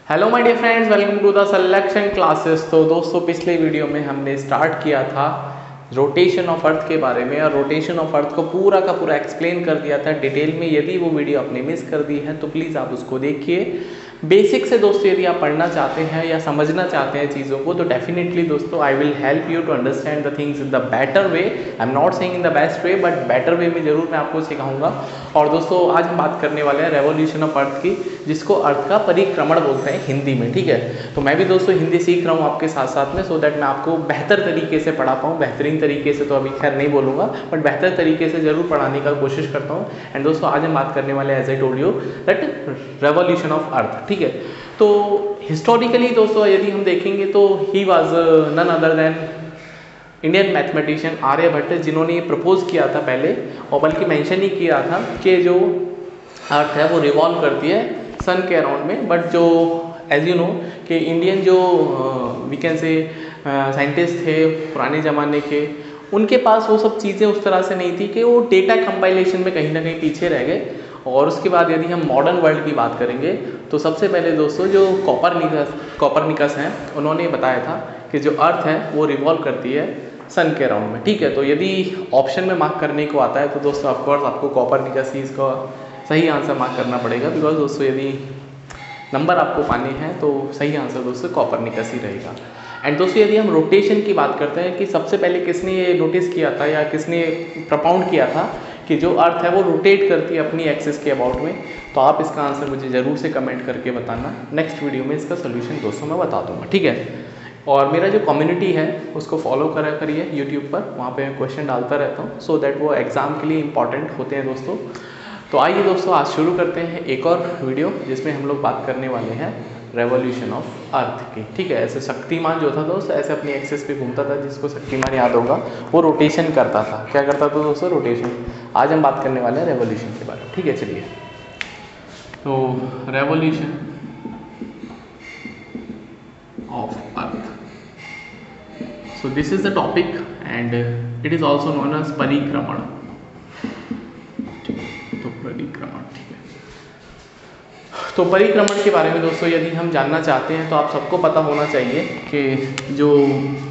Hello my dear friends, welcome to the selection classes. तो दोस्तों, पिछले वीडियो में हमने स्टार्ट किया था रोटेशन ऑफ अर्थ के बारे में और रोटेशन ऑफ अर्थ को पूरा का पूरा एक्सप्लेन कर दिया था डिटेल में। यदि वो वीडियो आपने मिस कर दी है तो प्लीज़ आप उसको देखिए। बेसिक से दोस्तों यदि आप पढ़ना चाहते हैं या समझना चाहते हैं चीज़ों को तो डेफिनेटली दोस्तों I will help you to understand the things in the better way. I am not saying in the best way, but better way में ज़रूर मैं आपको सिखाऊंगा। और दोस्तों आज हम बात करने वाले हैं रेवोल्यूशन ऑफ अर्थ की, जिसको अर्थ का परिक्रमण बोलते हैं हिंदी में। ठीक है, तो मैं भी दोस्तों हिंदी सीख रहा हूँ आपके साथ साथ में, सो दैट मैं आपको बेहतर तरीके से पढ़ा पाऊँ। बेहतरीन तरीके से तो अभी खैर नहीं बोलूँगा, बट बेहतर तरीके से ज़रूर पढ़ाने का कोशिश करता हूँ। एंड दोस्तों आज हम बात करने वाले as I told you that revolution of earth. ठीक है, तो हिस्टोरिकली दोस्तों यदि हम देखेंगे तो he was none other than Indian mathematician Aryabhata, जिन्होंने ये प्रपोज किया था पहले, और बल्कि मेंशन ही किया था कि जो अर्थ है वो रिवॉल्व करती है सन के अराउंड में। बट जो एज यू नो कि इंडियन जो वी कैन से साइंटिस्ट थे पुराने ज़माने के, उनके पास वो सब चीज़ें उस तरह से नहीं थी कि वो डेटा कंपाइलेशन में कहीं ना कहीं पीछे रह गए। और उसके बाद यदि हम मॉडर्न वर्ल्ड की बात करेंगे तो सबसे पहले दोस्तों जो कॉपरनिकस हैं, उन्होंने बताया था कि जो अर्थ है वो रिवॉल्व करती है सन के अराउंड में। ठीक है, तो यदि ऑप्शन में मार्क करने को आता है तो दोस्तों ऑफकोर्स आपको कॉपरनिकस ही इसका सही आंसर मार्क करना पड़ेगा। बिकॉज दोस्तों यदि नंबर आपको पाने हैं तो सही आंसर दोस्तों कॉपरनिकस ही रहेगा। एंड दोस्तों यदि हम रोटेशन की बात करते हैं कि सबसे पहले किसने ये नोटिस किया था या किसने प्रपाउंड किया था कि जो अर्थ है वो रोटेट करती है अपनी एक्सिस के अबाउट में, तो आप इसका आंसर मुझे ज़रूर से कमेंट करके बताना। नेक्स्ट वीडियो में इसका सोल्यूशन दोस्तों मैं बता दूंगा। ठीक है, और मेरा जो कम्युनिटी है उसको फॉलो करा करिए यूट्यूब पर, वहाँ पे मैं क्वेश्चन डालता रहता हूँ सो दैट वो एग्ज़ाम के लिए इंपॉर्टेंट होते हैं दोस्तों। तो आइए दोस्तों आज शुरू करते हैं एक और वीडियो जिसमें हम लोग बात करने वाले हैं रेवोल्यूशन ऑफ अर्थ की। ठीक है, ऐसे शक्तिमान जो था दोस्त ऐसे अपनी एक्सिस पे घूमता था, जिसको शक्तिमान याद होगा, वो रोटेशन करता था। क्या करता था दोस्तों? रोटेशन। आज हम बात करने वाले हैं रेवोल्यूशन के बारे में। ठीक है, चलिए। तो revolution of earth, so this is the topic and it is also known as परिक्रमण। तो परिक्रमण, ठीक है। तो परिक्रमण के बारे में दोस्तों यदि हम जानना चाहते हैं तो आप सबको पता होना चाहिए कि जो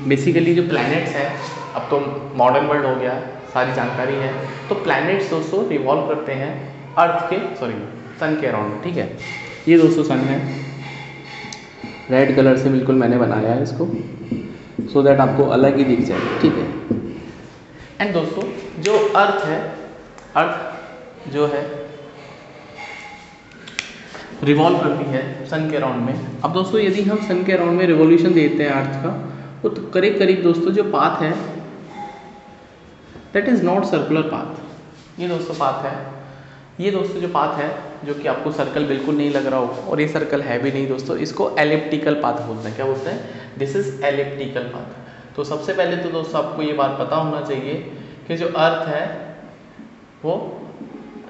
बेसिकली जो प्लैनेट्स हैं, अब तो मॉडर्न वर्ल्ड हो गया, सारी जानकारी है। तो प्लैनेट्स दोस्तों रिवॉल्व करते हैं अर्थ के सन के अराउंड में। ठीक है, ये दोस्तों सन है, रेड कलर से बिल्कुल मैंने बनाया है इसको सो दैट आपको अलग ही दिख जाए। ठीक है, एंड दोस्तों जो अर्थ है, अर्थ जो है रिवॉल्व करती है सन के अराउंड में। अब दोस्तों यदि हम सन के अराउंड में रिवॉल्यूशन देते हैं अर्थ का, वो तो करीब करीब दोस्तों जो पाथ है that is not circular path. ये दोस्तों पाथ है, ये दोस्तों जो पाथ है जो कि आपको सर्कल बिल्कुल नहीं लग रहा होगा, और ये सर्कल है भी नहीं दोस्तों, इसको एलिप्टिकल पाथ बोलते हैं। क्या बोलते हैं? This is elliptical path. तो सबसे पहले तो दोस्तों आपको ये बात पता होना चाहिए कि जो अर्थ है वो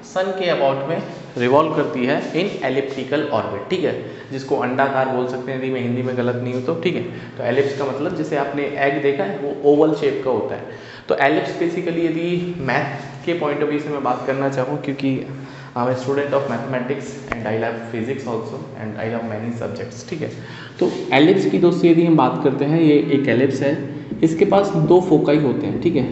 सन के अबाउट में रिवॉल्व करती है इन एलिप्टिकल ऑर्बिट। ठीक है, जिसको अंडाकार बोल सकते हैं यदि मैं हिंदी में गलत नहीं हूँ तो। ठीक है, तो एलिप्स का मतलब जैसे आपने एग देखा है वो ओवल शेप का होता है। तो एलिप्स बेसिकली यदि मैथ के पॉइंट ऑफ व्यू से मैं बात करना चाहूँ, क्योंकि I am a student of mathematics and I love physics also and I love many subjects. ठीक है, तो एलिप्स की दोस्तों यदि हम बात करते हैं, ये एक एलिप्स है, इसके पास दो फोकाई होते हैं। ठीक है,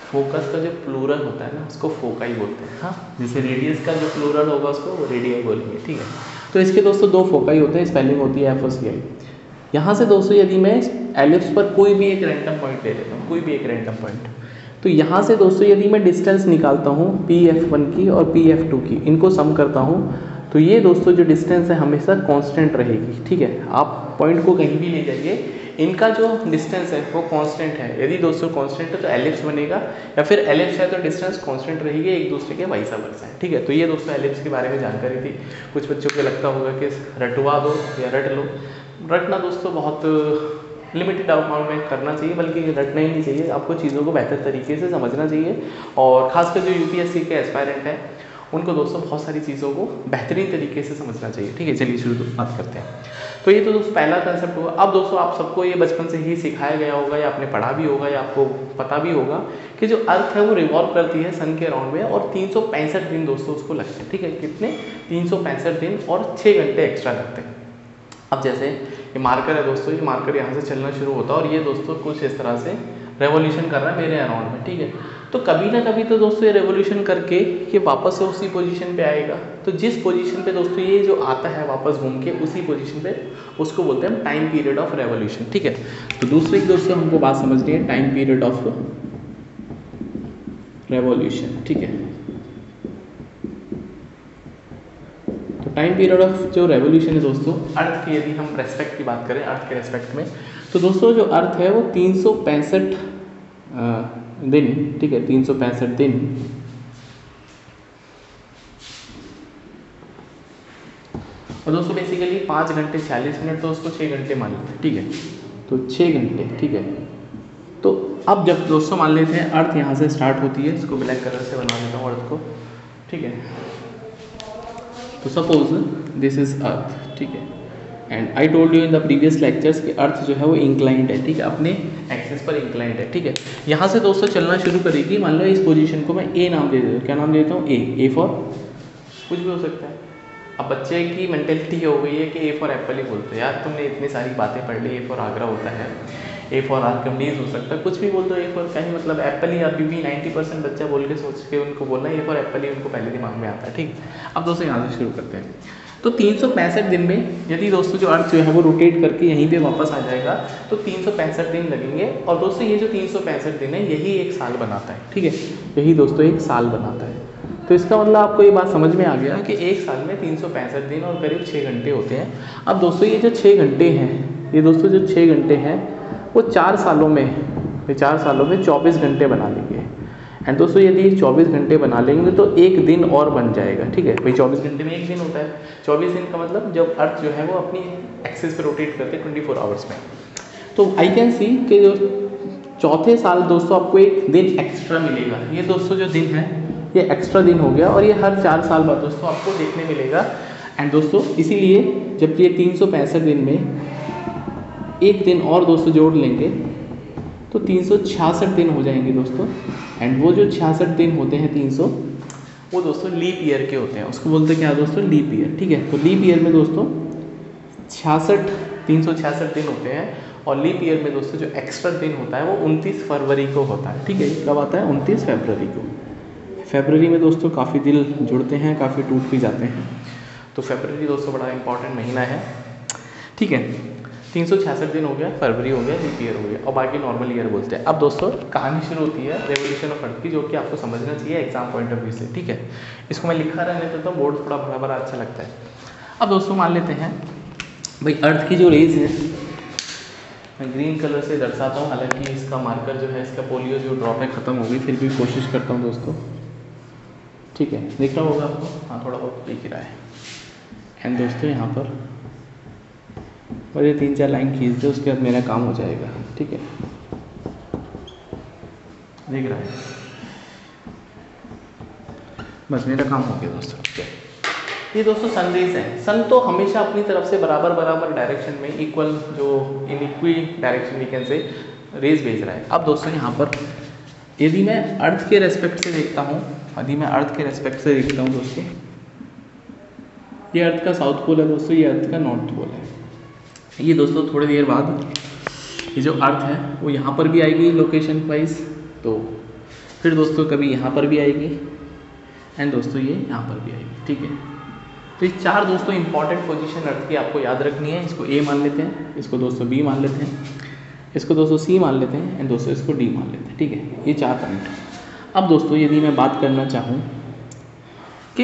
फोकस का जो प्लूरल होता है ना उसको फोकाई बोलते हैं। हाँ, जैसे रेडियस का जो प्लूरल होगा उसको रेडियाई बोलेंगे। ठीक है, तो इसके दोस्तों दो फोकाई होते हैं, स्पेलिंग होती है FOCI। यहाँ से दोस्तों यदि मैं एलिप्स पर कोई भी एक रैंडम पॉइंट ले लेता हूँ, कोई भी एक रैंडम पॉइंट, तो यहाँ से दोस्तों यदि मैं डिस्टेंस निकालता हूँ PF1 की और PF2 की, इनको सम करता हूँ, तो ये दोस्तों जो डिस्टेंस है हमेशा कांस्टेंट रहेगी। ठीक है, आप पॉइंट को कहीं भी ले जाइए, इनका जो डिस्टेंस है वो कांस्टेंट है। यदि दोस्तों कांस्टेंट है तो एलिप्स बनेगा, या फिर एलिप्स है तो डिस्टेंस कांस्टेंट रहेगी एक दूसरे के वाइस वर्सा है। ठीक है, तो ये दोस्तों एलिप्स के बारे में जानकारी थी। कुछ बच्चों को लगता होगा कि रटवा दो या रट लो। रटना दोस्तों बहुत लिमिटेड अमाउंट में करना चाहिए, बल्कि रटना ही नहीं चाहिए, आपको चीज़ों को बेहतर तरीके से समझना चाहिए। और खासकर जो UPSC के एस्पायरेंट हैं उनको दोस्तों बहुत सारी चीज़ों को बेहतरीन तरीके से समझना चाहिए। ठीक है, चलिए शुरू बात करते हैं। तो ये तो दोस्तों पहला कंसेप्ट हुआ। अब दोस्तों आप सबको ये बचपन से ही सिखाया गया होगा या आपने पढ़ा भी होगा या आपको पता भी होगा कि जो अर्थ है वो रिवॉल्व करती है सन के अराउंड में, और 365 दिन दोस्तों उसको लगते हैं। ठीक है, कितने? 365 दिन और 6 घंटे एक्स्ट्रा लगते हैं। अब जैसे ये मार्कर है दोस्तों, ये मार्कर यहाँ से चलना शुरू होता है और ये दोस्तों कुछ इस तरह से रेवोल्यूशन कर रहा है मेरे अराउंड में, ठीक है। तो कभी ना कभी तो दोस्तों ये रेवोल्यूशन करके ये वापस से उसी पोजीशन पे आएगा। तो जिस पोजीशन पे दोस्तों ये जो आता है वापस घूम के उसी पोजीशन पे, उसको बोलते हैं टाइम पीरियड ऑफ रेवोल्यूशन, ठीक है। तो दूसरी दोस्तों हमको बात समझनी है टाइम पीरियड ऑफ रेवोल्यूशन, ठीक है। तो टाइम पीरियड ऑफ जो रेवोल्यूशन है दोस्तों, अर्थ की यदि हम रेस्पेक्ट की बात करें, अर्थ के रेस्पेक्ट में, तो दोस्तों जो अर्थ है वो 365 दिन, ठीक है, 365 दिन और दोस्तों बेसिकली 5 घंटे 46 मिनट, तो उसको 6 घंटे मान लेते हैं, ठीक है। तो 6 घंटे, ठीक है। तो अब जब दोस्तों मान लेते हैं अर्थ यहाँ से स्टार्ट होती है, इसको ब्लैक कलर से बना देता हूँ अर्थ को, ठीक है। तो सपोज दिस इज अर्थ, ठीक है, and I told you in the previous lectures कि अर्थ जो है वो इंक्लाइंड है, ठीक है, अपने एक्सिस पर इंक्लाइंड है, ठीक है। यहाँ से दोस्तों चलना शुरू करेगी, मान लो इस पोजीशन को मैं ए नाम दे देता हूँ। क्या नाम देता हूँ? ए फॉर कुछ भी हो सकता है। अब बच्चे की मेंटेलिटी हो गई है कि ए फॉर एप्पल ही बोलते हैं। यार तुमने इतनी सारी बातें पढ़ ली, ए फॉर आगरा होता है, ए फॉर आर्कमिडीज हो सकता है, कुछ भी बोल दो, ए फॉर कहीं मतलब एप्पल ही। अभी भी 90% बच्चा बोल के सोच के उनको बोलना ए फॉर एप्पल ही उनको पहले दिमाग में आता है, ठीक। अब दोस्तों यहाँ से शुरू करते हैं। तो 365 दिन में यदि दोस्तों जो अर्थ जो है वो रोटेट करके यहीं पे वापस आ जाएगा तो 365 दिन लगेंगे। और दोस्तों ये जो 365 दिन है यही एक साल बनाता है, ठीक है, यही दोस्तों एक साल बनाता है। तो इसका मतलब आपको ये बात समझ में आ गया कि एक साल में 365 दिन और करीब 6 घंटे होते हैं। अब दोस्तों ये जो 6 घंटे हैं, ये दोस्तों जो 6 घंटे हैं वो 4 सालों में 24 घंटे बना लेंगे। एंड दोस्तों यदि 24 घंटे बना लेंगे तो एक दिन और बन जाएगा, ठीक है। भाई 24 घंटे में एक दिन होता है, 24 दिन का मतलब जब अर्थ जो है वो अपनी एक्सिस पे रोटेट करते हैं 24 आवर्स में। तो आई कैन सी कि जो चौथे साल दोस्तों आपको एक दिन एक्स्ट्रा मिलेगा। ये दोस्तों जो दिन है ये एक्स्ट्रा दिन हो गया और ये हर 4 साल बाद दोस्तों आपको देखने मिलेगा। एंड दोस्तों इसीलिए जब ये 365 दिन में एक दिन और दोस्तों जोड़ लेंगे तो 366 दिन हो जाएंगे दोस्तों। एंड वो जो 66 दिन होते हैं 300, वो दोस्तों लीप ईयर के होते हैं। उसको बोलते हैं क्या दोस्तों? लीप ईयर, ठीक है। तो लीप ईयर में दोस्तों 366 दिन होते हैं और लीप ईयर में दोस्तों जो एक्स्ट्रा दिन होता है वो 29 फरवरी को होता है, ठीक है। कब आता है? 29 फरवरी को। फरवरी में दोस्तों काफ़ी दिल जुड़ते हैं, काफ़ी टूट भी जाते हैं। तो फरवरी दोस्तों बड़ा इंपॉर्टेंट महीना है, ठीक है। 366 दिन हो गया, फरवरी हो गया, लीप ईयर हो गया और बाकी नॉर्मल ईयर बोलते हैं। अब दोस्तों कहानी शुरू होती है रेवोल्यूशन ऑफ अर्थ की, जो कि आपको समझना चाहिए एग्जाम पॉइंट ऑफ व्यू से, ठीक है। इसको मैं लिखा रहने देता हूँ, बोर्ड थोड़ा बड़ा बड़ा अच्छा लगता है। अब दोस्तों मान लेते हैं भाई अर्थ की जो रेज है मैं ग्रीन कलर से दर्शाता हूँ। हालांकि इसका मार्कर जो है, इसका पोलियो जो ड्रॉप है ख़त्म हो गई, फिर भी कोशिश करता हूँ दोस्तों, ठीक है। दिख रहा होगा आपको? हाँ, थोड़ा बहुत दिख रहा है। एंड दोस्तों यहाँ पर और ये 3-4 लाइन खींच दो, उसके बाद मेरा काम हो जाएगा, ठीक है। दिख रहा है? बस मेरा काम हो गया दोस्तों, ठीक है। ये दोस्तों सन रेज है। सन तो हमेशा अपनी तरफ से बराबर डायरेक्शन में इक्वल, जो in equi direction we can say rays भेज रहा है। अब दोस्तों यहाँ पर यदि मैं अर्थ के रेस्पेक्ट से देखता हूँ, दोस्तों, ये अर्थ का साउथ पोल है दोस्तों, ये अर्थ का नॉर्थ पोल है। ये दोस्तों थोड़ी देर बाद ये जो अर्थ है वो यहाँ पर भी आएगी लोकेशन वाइज, तो फिर दोस्तों कभी यहाँ पर भी आएगी एंड दोस्तों ये यहाँ पर भी आएगी, ठीक है। तो ये 4 दोस्तों इंपॉर्टेंट पोजीशन अर्थ की आपको याद रखनी है। इसको ए मान लेते हैं, इसको दोस्तों बी मान लेते हैं, इसको दोस्तों सी मान लेते हैं एंड दोस्तों इसको डी मान लेते हैं, ठीक है। ये 4 पॉइंट। अब दोस्तों यदि मैं बात करना चाहूँ कि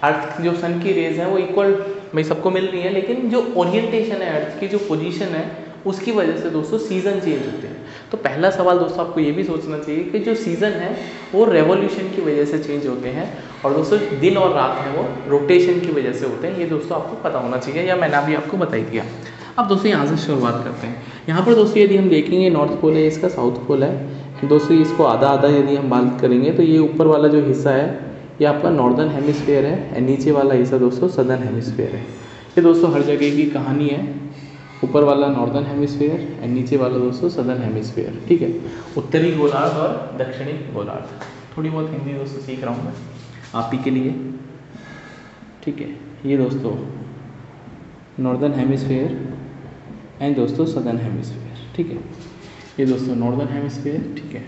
अर्थ जो सन की रेज है वो इक्वल भाई सबको मिल रही है, लेकिन जो ओरिएंटेशन है अर्थ की, जो पोजीशन है, उसकी वजह से दोस्तों सीज़न चेंज होते हैं। तो पहला सवाल दोस्तों आपको ये भी सोचना चाहिए कि जो सीज़न है वो रेवोल्यूशन की वजह से चेंज होते हैं और दोस्तों दिन और रात है वो रोटेशन की वजह से होते हैं। ये दोस्तों आपको पता होना चाहिए, या मैंने अभी आपको बता ही दिया। अब दोस्तों यहाँ से शुरुआत करते हैं। यहाँ पर दोस्तों यदि हम देखेंगे नॉर्थ पोल है, इसका साउथ पोल है दोस्तों। इसको आधा आधा यदि हम बात करेंगे तो ये ऊपर वाला जो हिस्सा है ये आपका नॉर्दर्न हेमिस्फीयर है और नीचे वाला हिस्सा दोस्तों सदर्न हेमिस्फीयर है। ये दोस्तों हर जगह की कहानी है, ऊपर वाला नॉर्दर्न हेमिस्फीयर और नीचे वाला दोस्तों सदर्न हेमिस्फीयर, ठीक है। उत्तरी गोलार्ध और दक्षिणी गोलार्ध। थोड़ी बहुत हिंदी दोस्तों सीख रहा हूँ मैं आप ही के लिए, ठीक है। ये दोस्तों नॉर्दर्न हेमिस्फेयर एंड दोस्तों सदर्न हेमिस्फेयर, ठीक है। ये दोस्तों नॉर्दर्न हेमिस्फेयर, ठीक है,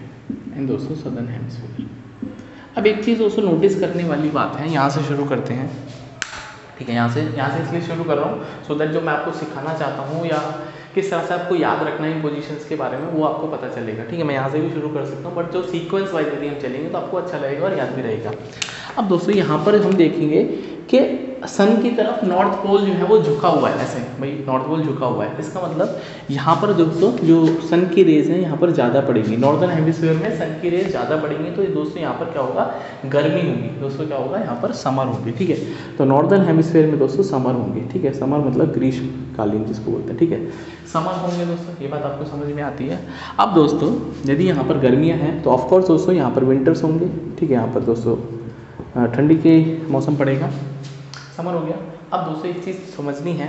एंड दोस्तों सदर्न हेमिस्फेयर। अब एक चीज़ दोस्तों नोटिस करने वाली बात है, यहाँ से शुरू करते हैं, ठीक है। यहाँ से इसलिए शुरू कर रहा हूँ सो दैट जो मैं आपको सिखाना चाहता हूँ या किस तरह से आपको याद रखना है इन पोजीशंस के बारे में वो आपको पता चलेगा, ठीक है। मैं यहाँ से भी शुरू कर सकता हूँ, बट जो सीक्वेंस वाइज यदि हम चलेंगे तो आपको अच्छा लगेगा और याद भी रहेगा। अब दोस्तों यहाँ पर हम देखेंगे कि सन की तरफ नॉर्थ पोल जो है वो झुका हुआ है, ऐसे भाई नॉर्थ पोल झुका हुआ है। इसका मतलब यहाँ पर दोस्तों जो सन की रेज है यहाँ पर ज़्यादा पड़ेगी, नॉर्दर्न हेमिस्फीयर में सन की रेज ज़्यादा पड़ेंगी, तो दोस्तों यहाँ पर क्या होगा, गर्मी होगी दोस्तों, क्या होगा यहाँ पर समर होगी, ठीक है। तो नॉर्दर्न हेमिस्फीयर में दोस्तों समर होंगे, ठीक है। समर मतलब ग्रीष्मकालीन जिसको बोलते हैं, ठीक है। समर होंगे दोस्तों, ये बात आपको समझ में आती है। अब दोस्तों यदि यहाँ पर गर्मियाँ हैं तो ऑफकोर्स दोस्तों यहाँ पर विंटर्स होंगे, ठीक है। यहाँ पर दोस्तों ठंडी के मौसम पड़ेगा, समर हो गया। अब दोस्तों एक चीज़ समझनी है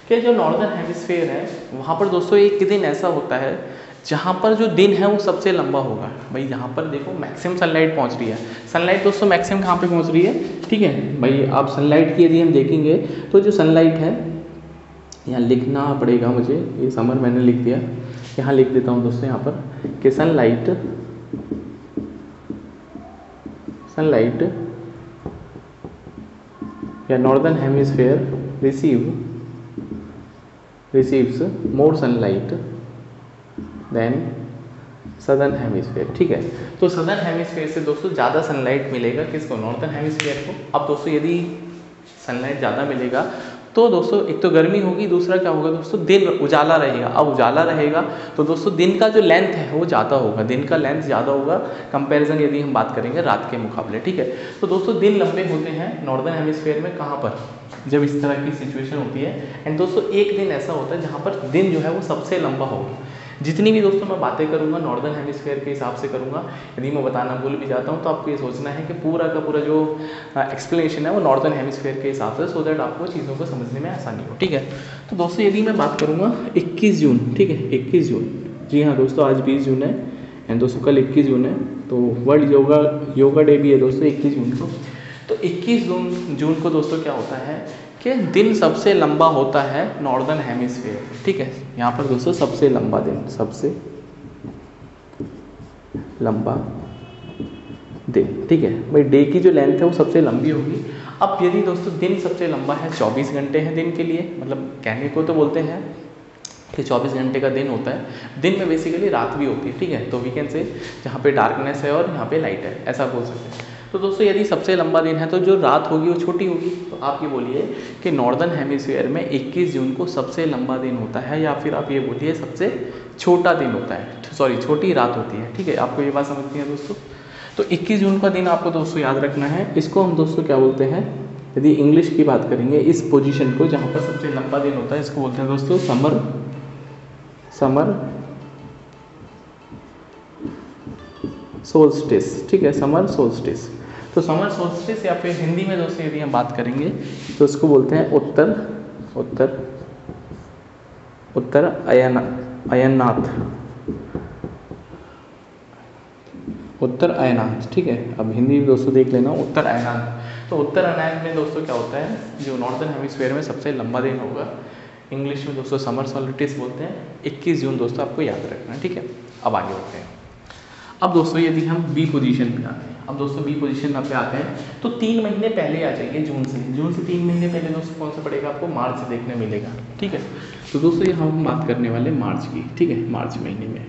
कि जो नॉर्दर्न हेमिस्फीयर है वहाँ पर दोस्तों एक दिन ऐसा होता है जहाँ पर जो दिन है वो सबसे लंबा होगा। भाई यहाँ पर देखो मैक्सिमम सनलाइट पहुँच रही है, सनलाइट दोस्तों मैक्सिमम कहाँ पे पहुँच रही है, ठीक है। भाई आप सनलाइट की यदि हम देखेंगे तो जो सनलाइट है, यहाँ लिखना पड़ेगा मुझे, ये समर मैंने लिख दिया, यहाँ लिख देता हूँ दोस्तों यहाँ पर कि सनलाइट या northern hemisphere receives more sunlight than southern hemisphere, ठीक है। तो सदर्न हेमिस्फीयर से दोस्तों ज़्यादा सनलाइट मिलेगा किसको, नॉर्दर्न हेमिस्फीयर को। अब दोस्तों यदि सनलाइट ज़्यादा मिलेगा तो दोस्तों एक तो गर्मी होगी, दूसरा क्या होगा दोस्तों, दिन उजाला रहेगा। अब उजाला रहेगा तो दोस्तों दिन का जो लेंथ है वो ज़्यादा होगा, दिन का लेंथ ज़्यादा होगा कंपैरिजन यदि हम बात करेंगे रात के मुकाबले, ठीक है। तो दोस्तों दिन लंबे होते हैं नॉर्दर्न हेमिस्फीयर में, कहाँ पर, जब इस तरह की सिचुएशन होती है। एंड दोस्तों एक दिन ऐसा होता है जहाँ पर दिन जो है वो सबसे लंबा होगा। जितनी भी दोस्तों मैं बातें करूंगा नॉर्दर्न हेमिस्फीयर के हिसाब से करूंगा, यदि मैं बताना भूल भी जाता हूं तो आपको ये सोचना है कि पूरा का पूरा जो एक्सप्लेनेशन है वो नॉर्दर्न हेमिस्फीयर के हिसाब से, सो दैट आपको चीज़ों को समझने में आसानी हो, ठीक है। तो दोस्तों यदि मैं बात करूंगा 21 जून, ठीक है, 21 जून, जी हाँ दोस्तों आज 20 जून है एंड दोस्तों कल 21 जून है, तो वर्ल्ड योगा डे भी है दोस्तों 21 जून को। तो 21 जून को दोस्तों क्या होता है कि दिन सबसे लंबा होता है नॉर्दर्न हेमिस्फीयर, ठीक है। यहाँ पर दोस्तों सबसे लंबा दिन, सबसे लंबा दिन, ठीक है। भाई डे की जो लेंथ है वो सबसे लंबी होगी। अब यदि दोस्तों दिन सबसे लंबा है, 24 घंटे हैं दिन के लिए, मतलब कहने को तो बोलते हैं कि 24 घंटे का दिन होता है, दिन में बेसिकली रात भी होती है, ठीक है। तो वीकेंड से जहाँ पे डार्कनेस है और यहाँ पे लाइट है, ऐसा बोल सकते हैं। तो दोस्तों यदि सबसे लंबा दिन है तो जो रात होगी वो छोटी होगी। तो आप ये बोलिए कि नॉर्दर्न हेमिस्फीयर में 21 जून को सबसे लंबा दिन होता है, या फिर आप ये बोलिए सबसे छोटा दिन होता है, सॉरी छोटी रात होती है, ठीक है। आपको ये बात समझती है दोस्तों। तो 21 जून का दिन आपको दोस्तों याद रखना है। इसको हम दोस्तों क्या बोलते हैं, यदि इंग्लिश की बात करेंगे इस पोजीशन को जहाँ पर सबसे लंबा दिन होता है, इसको बोलते हैं दोस्तों समर सोल्स्टिस, ठीक है, समर सोल्स्टिस। तो समर सोल्स्टिस या फिर हिंदी में दोस्तों यदि हम बात करेंगे तो इसको बोलते हैं उत्तर अयनांत, ठीक है। अब हिंदी दोस्तों देख लेना, उत्तर अयनांत। तो उत्तर अयनांत में दोस्तों क्या होता है, जो नॉर्दर्न हेमिस्फीयर में सबसे लंबा दिन होगा, इंग्लिश में दोस्तों समर सोल्स्टिस बोलते हैं। 21 जून दोस्तों आपको याद रखना है, ठीक है। अब आगे बढ़ते हैं। अब दोस्तों यदि हम बी पोजीशन पे आते हैं, अब दोस्तों बी पोजीशन पे आते हैं तो 3 महीने पहले आ जाइए, जून से 3 महीने पहले दोस्तों कौन सा पड़ेगा, आपको मार्च देखने मिलेगा, ठीक है। तो दोस्तों ये हम बात करने वाले मार्च की, ठीक है, मार्च महीने में।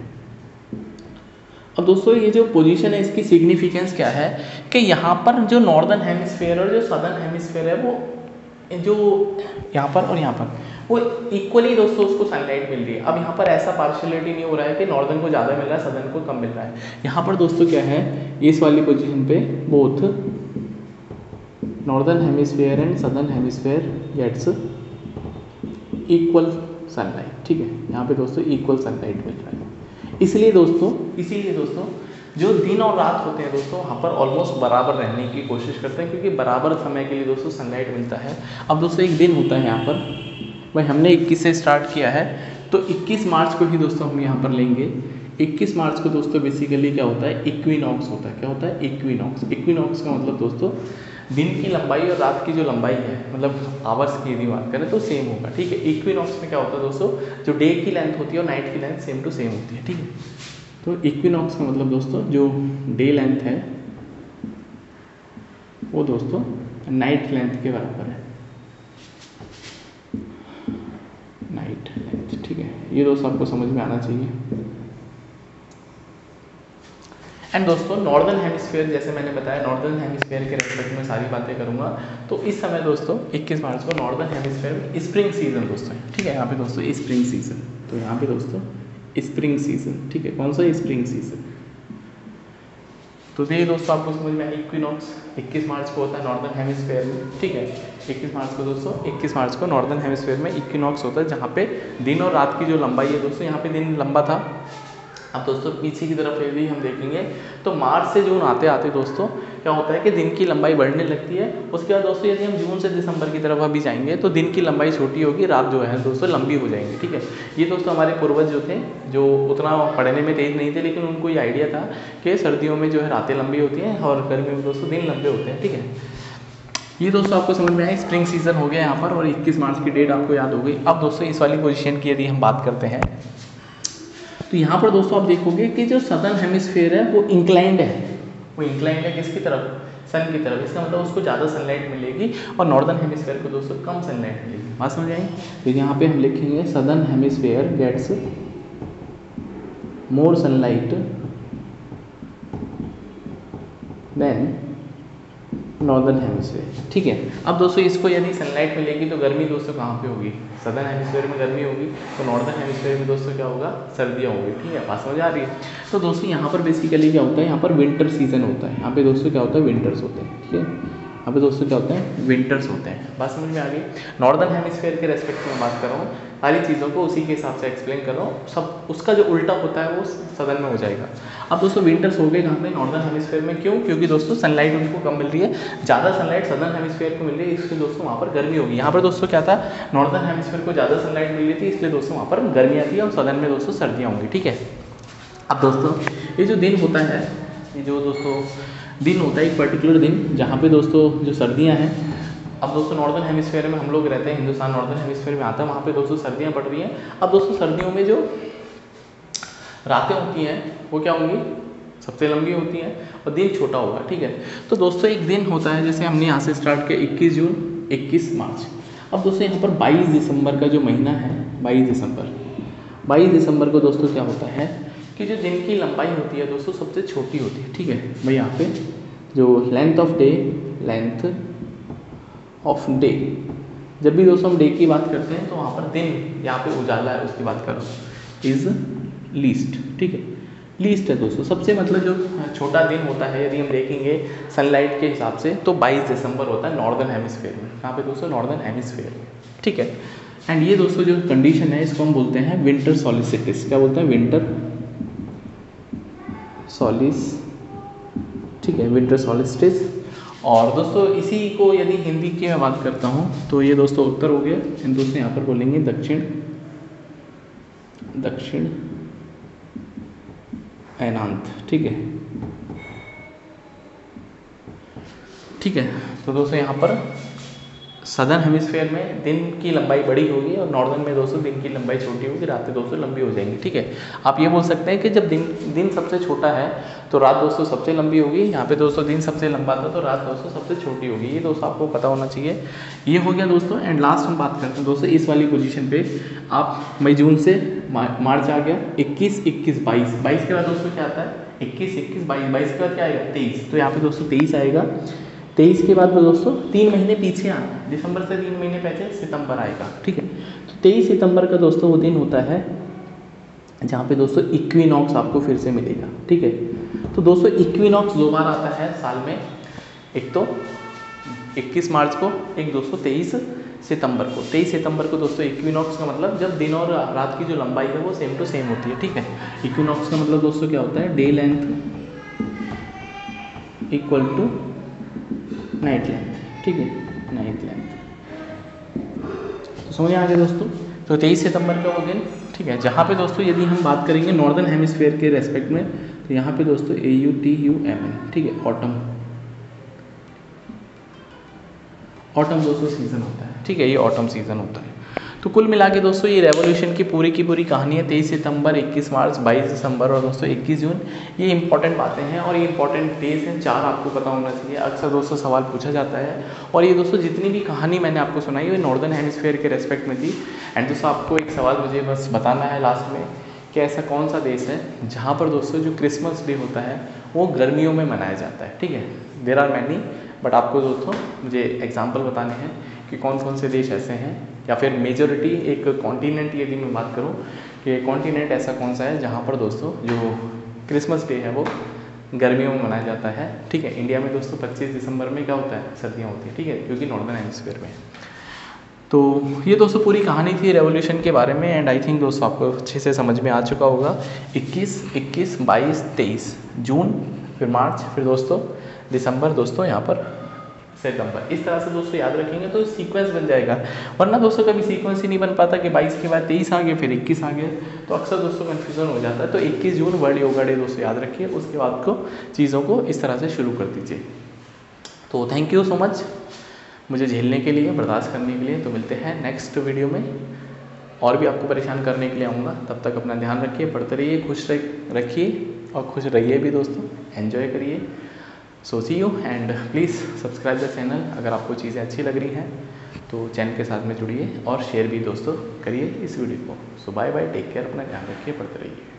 अब दोस्तों ये जो पोजीशन है इसकी सिग्निफिकेंस क्या है कि यहाँ पर जो नॉर्दर्न हेमिस्फीयर और जो सदर्न हेमिस्फीयर है वो जो यहाँ पर और यहाँ पर वो इक्वली दोस्तों उसको सनलाइट मिल रही है। अब यहाँ पर ऐसा पार्शियलिटी नहीं हो रहा है कि नॉर्दर्न को ज़्यादा मिल रहा है सदर्न को कम मिल रहा है। यहाँ पर दोस्तों क्या है, इस वाली पोजीशन पे both northern hemisphere and southern hemisphere gets equal sunlight, ठीक है। यहाँ पे दोस्तों इक्वल सनलाइट मिल रहा है। इसीलिए दोस्तों जो दिन और रात होते हैं दोस्तों वहाँ पर ऑलमोस्ट बराबर रहने की कोशिश करते हैं, क्योंकि बराबर समय के लिए दोस्तों सनलाइट मिलता है। अब दोस्तों एक दिन होता है यहाँ पर, भाई हमने 21 से स्टार्ट किया है तो 21 मार्च को ही दोस्तों हम यहाँ पर लेंगे। 21 मार्च को दोस्तों बेसिकली क्या होता है, इक्विनॉक्स होता है। क्या होता है, इक्विनॉक्स। इक्विनॉक्स का मतलब दोस्तों दिन की लंबाई और रात की जो लंबाई है, मतलब आवर्स की यदि बात करें तो सेम होगा, ठीक है। इक्विनॉक्स में क्या होता है दोस्तों, जो डे की लेंथ होती है और नाइट की लेंथ सेम टू सेम होती है, ठीक है। तो इक्विनॉक्स का मतलब दोस्तों जो डे लेंथ है वो दोस्तों नाइट लेंथ के बराबर है, नाइट लेंथ, ठीक है। ये दोस्तों आपको समझ में आना चाहिए। एंड दोस्तों नॉर्दर्न हेमिस्फीयर, जैसे मैंने बताया नॉर्दर्न हेमिस्फीयर के रेस्पेक्ट में सारी बातें करूंगा। तो इस समय दोस्तों 21 मार्च को नॉर्दर्न हेमिस्फीयर में स्प्रिंग सीजन दोस्तों है, ठीक है। यहाँ पे दोस्तों स्प्रिंग सीजन, तो यहाँ पे दोस्तों स्प्रिंग सीजन, ठीक है। कौन सा स्प्रिंग सीजन, तो ये दोस्तों आपको समझ में आया। इक्विनॉक्स 21 मार्च को होता है नॉर्दर्न हेमिस्फीयर में, ठीक है। 21 मार्च को दोस्तों, 21 मार्च को नॉर्दर्न हेमिस्फीयर में इक्विनॉक्स होता है, जहाँ पे दिन और रात की जो लंबाई है दोस्तों, यहाँ पे दिन लंबा था। अब दोस्तों पीछे की तरफ यदि हम देखेंगे तो मार्च से जून आते आते दोस्तों क्या होता है कि दिन की लंबाई बढ़ने लगती है। उसके बाद दोस्तों यदि हम जून से दिसंबर की तरफ अभी जाएंगे तो दिन की लंबाई छोटी होगी, रात जो है दोस्तों लंबी हो जाएंगी, ठीक है। ये दोस्तों हमारे पूर्वज जो थे, जो उतना पढ़ने में तेज नहीं थे, लेकिन उनको ये आइडिया था कि सर्दियों में जो है रातें लंबी होती हैं और गर्मियों में दोस्तों दिन लंबे होते हैं, ठीक है। ये दोस्तों आपको समझ में आया, स्प्रिंग सीजन हो गया यहाँ पर, और 21 मार्च की डेट आपको याद हो गई। अब दोस्तों इस वाली पोजीशन की यदि हम बात करते हैं तो यहाँ पर दोस्तों आप देखोगे कि जो सदर्न हेमिस्फीयर है वो इंक्लाइंड है, वो इंक्लाइंड है किसकी तरफ, सन की तरफ। इसका मतलब उसको ज़्यादा सनलाइट मिलेगी और नॉर्दर्न हेमिस्फीयर को दोस्तों कम सनलाइट मिलेगी। बात समझ आई। तो यहाँ पे हम लिखेंगे southern hemisphere gets more sunlight than northern hemisphere, ठीक है। अब दोस्तों इसको यदि सनलाइट मिलेगी तो गर्मी दोस्तों कहाँ पे होगी, सदर्न हेमिस्फीयर में गर्मी होगी, तो नॉर्दर्न हेमिस्फीयर में दोस्तों क्या होगा, सर्दियाँ होगी, ठीक है। बात समझ आ रही है। तो दोस्तों यहाँ पर बेसिकली क्या होता है, यहाँ पर विंटर सीजन होता है, यहाँ पे दोस्तों क्या होता है, विंटर्स होते हैं, ठीक है। यहाँ पे दोस्तों क्या होते हैं, विंटर्स होते हैं। बात समझ में आ गई। नॉर्दर्न हेमिस्फीयर के रेस्पेक्ट में बात कर रहा हूँ, सारी चीज़ों को उसी के हिसाब से एक्सप्लेन कर रहा हूँ। सब उसका जो उल्टा होता है वो सदर्न में हो जाएगा। अब दोस्तों विंटर्स हो गए कहाँ पे, नॉर्दर्न हेमिस्फीयर में। क्यों, क्योंकि दोस्तों सनलाइट उनको कम मिल रही है, ज़्यादा सनलाइट सदर्न हेमिस्फीयर को मिल रही है, इसलिए दोस्तों वहाँ पर गर्मी होगी। यहाँ पर दोस्तों क्या था, नॉर्दर्न हेमिस्फीयर को ज़्यादा सनलाइट मिल रही थी, इसलिए दोस्तों वहाँ पर गर्मी आती है और सदर्न में दोस्तों सर्दियाँ होंगी, ठीक है। अब दोस्तों ये जो दिन होता है, ये जो दोस्तों दिन होता है एक पर्टिकुलर दिन, जहाँ पे दोस्तों जो सर्दियाँ हैं, अब दोस्तों नॉर्दर्न हेमिस्फीयर में हम लोग रहते हैं, हिंदुस्तान नॉर्दर्न हेमिस्फीयर में आता है, वहाँ पे दोस्तों सर्दियाँ पड़ रही हैं। अब दोस्तों सर्दियों में जो रातें होती हैं वो क्या होंगी, सबसे लंबी होती हैं और दिन छोटा होगा, ठीक है। तो दोस्तों एक दिन होता है, जैसे हमने यहाँ से स्टार्ट किया 21 जून 21 मार्च। अब दोस्तों यहाँ पर 22 दिसंबर का जो महीना है, 22 दिसंबर को दोस्तों क्या होता है कि जो दिन की लंबाई होती है दोस्तों सबसे छोटी होती है, ठीक है भाई। यहाँ पे जो लेंथ ऑफ डे, जब भी दोस्तों हम डे की बात करते हैं तो वहाँ पर दिन, यहाँ पे उजाला है उसकी बात करो, इज लीस्ट, ठीक है। लीस्ट है दोस्तों सबसे, मतलब जो छोटा दिन होता है यदि हम देखेंगे सनलाइट के हिसाब से तो 22 दिसंबर होता है नॉर्दर्न हेमिस्फीयर में। कहाँ पे दोस्तों, नॉर्दर्न हेमिस्फीयर में, ठीक है। एंड ये दोस्तों जो कंडीशन है इसको हम बोलते हैं विंटर सॉलिस्टिस। क्या बोलते हैं, विंटर सॉलिस, ठीक है, विंटर सॉलिस्टिस। और दोस्तों इसी को यदि हिंदी की मैं बात करता हूँ तो ये दोस्तों उत्तर हो गया, दोस्तों यहाँ पर बोलेंगे दक्षिण अयनांत, ठीक है, ठीक है। तो दोस्तों यहाँ पर सदर्न हेमिस्फीयर में दिन की लंबाई बड़ी होगी और नॉर्दर्न में दोस्तों दिन की लंबाई छोटी होगी, रातें दोस्तों लंबी हो जाएंगी, ठीक है। आप ये बोल सकते हैं कि जब दिन सबसे छोटा है तो रात दोस्तों सबसे लंबी होगी, यहाँ पे दोस्तों दिन सबसे लंबा था तो रात दोस्तों सबसे छोटी होगी। ये दोस्तों आपको पता होना चाहिए। ये हो गया दोस्तों। एंड लास्ट हम बात करते हैं दोस्तों इस वाली पोजीशन पे, आप मई जून से मार्च आ गया, 21 21 22 के बाद दोस्तों क्या आता है, 21 21 22 के बाद क्या आएगा, 23। तो यहाँ पे दोस्तों 23 आएगा। 23 के बाद दोस्तों 3 महीने पीछे आना, दिसंबर से 3 महीने पहले सितंबर आएगा, ठीक है। तो 23 सितंबर का दोस्तों वो दिन होता है जहाँ पे दोस्तों इक्विनॉक्स आपको फिर से मिलेगा, ठीक है। तो दोस्तों इक्विनॉक्स 2 बार आता है साल में, एक तो 21 मार्च को, एक दोस्तों 23 सितंबर को। 23 सितंबर को दोस्तों इक्विनॉक्स का मतलब जब दिन और रात की जो लंबाई है वो सेम टू सेम होती है, ठीक है। इक्विनॉक्स का मतलब दोस्तों क्या होता है, day length equal to night length, ठीक है, नाइट लेंथ। तो समझ आ गया दोस्तों। तो 23 सितंबर का वो दिन, ठीक है, जहाँ पे दोस्तों यदि हम बात करेंगे नॉर्दर्न हेमिस्फीयर के रेस्पेक्ट में तो यहाँ पे दोस्तों AUTUMN, ठीक है, ऑटम, ऑटम दोस्तों सीज़न होता है, ठीक है, ये ऑटम सीज़न होता है। तो कुल मिला के दोस्तों ये रेवोल्यूशन की पूरी कहानी है। 23 सितंबर, 21 मार्च, 22 दिसंबर और दोस्तों 21 जून, ये इंपॉर्टेंट बातें हैं और ये इंपॉर्टेंट डेज हैं, 4 आपको पता होना चाहिए। अक्सर दोस्तों सवाल पूछा जाता है। और ये दोस्तों जितनी भी कहानी मैंने आपको सुनाई है नॉर्दर्न हेमिस्फीयर के रेस्पेक्ट में थी। एंड दोस्तों आपको एक सवाल मुझे बस बताना है लास्ट में कि ऐसा कौन सा देश है जहाँ पर दोस्तों जो क्रिसमस डे होता है वो गर्मियों में मनाया जाता है, ठीक है। देयर आर मैनी, बट आपको दोस्तों मुझे एग्जाम्पल बताने हैं कि कौन कौन से देश ऐसे हैं, या फिर मेजॉरिटी एक कॉन्टिनेंट यदि मैं बात करूं कि कॉन्टिनेंट ऐसा कौन सा है जहां पर दोस्तों जो क्रिसमस डे है वो गर्मियों में मनाया जाता है, ठीक है। इंडिया में दोस्तों 25 दिसंबर में क्या होता है, सर्दियां होती है, ठीक है, क्योंकि नॉर्दर्न हेमिस्फीयर में। तो ये दोस्तों पूरी कहानी थी रेवोल्यूशन के बारे में। एंड आई थिंक दोस्तों आपको अच्छे से समझ में आ चुका होगा। 21, 22, 23 जून, फिर मार्च, फिर दोस्तों दिसंबर, दोस्तों यहाँ पर सितंबर। इस तरह से दोस्तों याद रखेंगे तो सीक्वेंस बन जाएगा। वरना दोस्तों कभी सीक्वेंस ही नहीं बन पाता कि 22 के बाद 23 आ गए, फिर 21 आ गए, तो अक्सर दोस्तों कन्फ्यूजन हो जाता है। तो 21 जून वर्ल्ड योगा डे दोस्तों याद रखिए, उसके बाद को चीज़ों को इस तरह से शुरू कर दीजिए। तो थैंक यू सो मच मुझे झेलने के लिए, बर्दाश्त करने के लिए। तो मिलते हैं नेक्स्ट वीडियो में, और भी आपको परेशान करने के लिए आऊँगा। तब तक अपना ध्यान रखिए, पढ़ते रहिए, खुश रखिए और खुश रहिए भी दोस्तों, एन्जॉय करिए। So see you and please subscribe the channel. अगर आपको चीज़ें अच्छी लग रही हैं तो चैनल के साथ में जुड़िए और शेयर भी दोस्तों करिए इस वीडियो को। सो बाय बाय, टेक केयर, अपना ध्यान रखिए, पढ़ते रहिए।